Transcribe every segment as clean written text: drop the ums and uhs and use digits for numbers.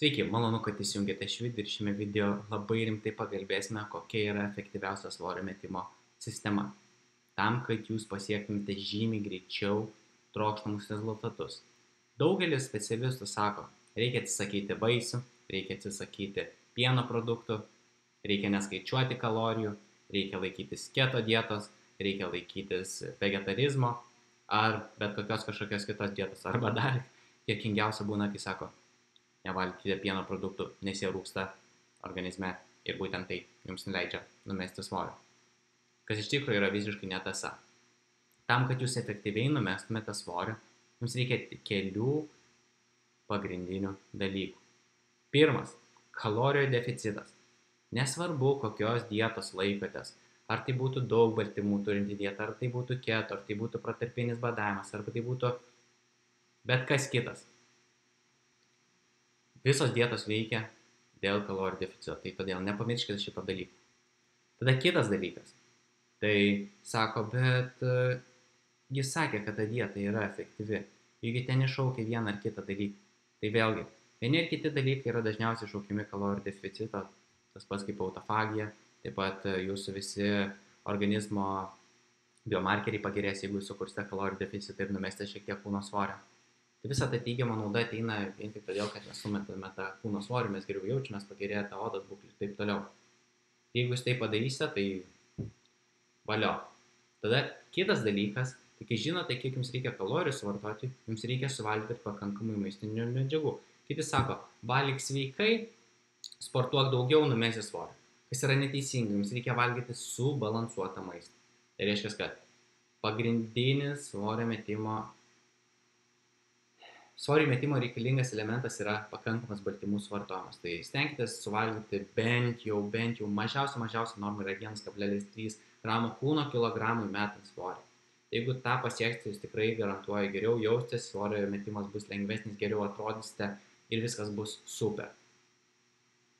Sveiki, malonu, kad įsijungėte šį video ir šiame video labai rimtai pakalbėsime, kokia yra efektyviausia svorio metimo sistema. Tam, kad jūs pasiektumėte žymiai greičiau trokštamus rezultatus. Daugelis specialistų sako, reikia atsisakyti vaisių, reikia atsisakyti pieno produktų, reikia neskaičiuoti kalorijų, reikia laikytis keto dietos, reikia laikytis vegetarizmo ar bet kažkokios kitos dietos. Arba dar juokingiausia būna, kai sako, nevalgykite pieno produktų, nes jie rūgsta organizme ir būtent tai jums neleidžia numesti svorio. Kas iš tikrųjų yra visiškai netiesa. Tam, kad jūs efektyviai numestumėte svorio, jums reikia kelių pagrindinių dalykų. Pirmas – kalorijų deficitas. Nesvarbu, kokios dietos laikotės, ar tai būtų daug baltymų turinti dieta, ar tai būtų keto, ar tai būtų protarpinis badavimas, ar tai būtų bet kas kitas. Visos dietos veikia dėl kalorijų deficito, tai todėl nepamirškite šito dalyko. Tada kitas dalykas. Tai sako, bet jis sakė, kad ta dieta yra efektyvi. Jeigu ten iššaukia vieną ar kitą dalyką. Tai vėlgi, vieni ir kiti dalykai yra dažniausiai šaukiami kalorijų deficito, tas pats kaip autofagija, taip pat jūsų visi organizmo biomarkeriai pagerės, jeigu jūs sukursite kalorijų deficitą ir numesite šiek tiek kūno svorio. Tai visa ta teigiama nauda ateina vien tik todėl, kad mes sumetame tą kūno svorį, mes geriau jaučiamės, pagerėja ta odos būklė ir taip toliau. Jeigu jūs tai padarysite, tai valio. Tada kitas dalykas, tai kai žinote, kiek jums reikia kalorijų suvartoti, jums reikia suvalgyti pakankamai maistinių medžiagų. Kiti sako, valgyk sveikai, sportuok daugiau, numesi svorį. Kas yra neteisinga, jums reikia valgyti subalansuotą maistą. Tai reiškia, kad pagrindinis svorio metimo reikalingas elementas yra pakankamas baltymų suvartojimas. Tai stenkitės suvalgyti bent jau mažiausia norma yra 1,3 gramo kūno kilogramui metant svorį. Jeigu tą pasieksite, jūs tikrai garantuoju geriau jaustis, svorio metimas bus lengvesnis, geriau atrodysite ir viskas bus super.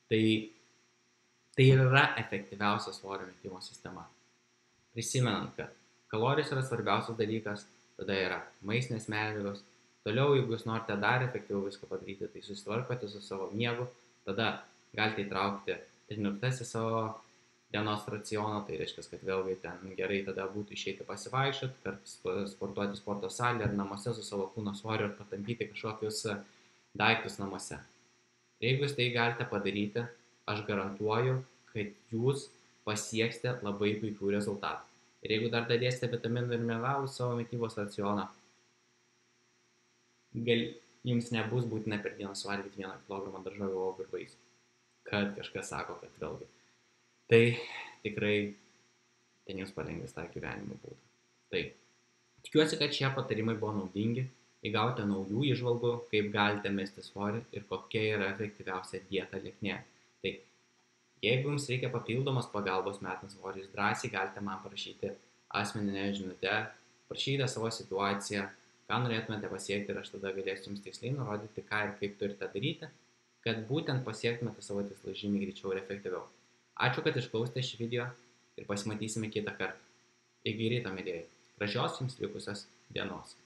Tai yra efektyviausia svorio metimo sistema. Prisimenant, kad kalorijos yra svarbiausias dalykas, tada yra maistinės medžiagos. Toliau, jeigu jūs norite dar efektyviau viską padaryti, tai susitvarkote su savo miegu, tada galite įtraukti treniruotes į savo dienos racioną, tai reiškia, kad vėlgi ten gerai tada būtų išeiti pasivaikščioti, kartais sportuoti sporto salėje ar namuose su savo kūno svoriu ir patampyti kažkokius daiktus namuose. Jeigu jūs tai galite padaryti, aš garantuoju, kad jūs pasieksite labai puikių rezultatų. Ir jeigu dar dadėsite vitaminų ir mineralų savo mitybos racioną, jums nebus būtina per dieną suvalgyti 1 kg daržovių, uogų ir vaisių. Kad kažkas sako, kad vėlgi. Tai tikrai ten jums palengvins tą gyvenimo būdą. Tai tikiuosi, kad šie patarimai buvo naudingi. Įgauti naujų įžvalgų, kaip galite mesti svorį ir kokia yra efektyviausia dieta lieknėje. Tai jeigu jums reikia papildomos pagalbos metant svorį, jūs drąsiai galite man parašyti asmeninę žinutę, parašykite savo situaciją, ką norėtumėte pasiekti ir aš tada galėsiu jums tiksliai nurodyti, ką ir kaip turite daryti, kad būtent pasiektumėte savo tikslą žymiai greičiau ir efektyviau. Ačiū, kad išklausėte šį video ir pasimatysime kitą kartą. Iki ryto, mėlyjeji. Gražios jums likusios dienos.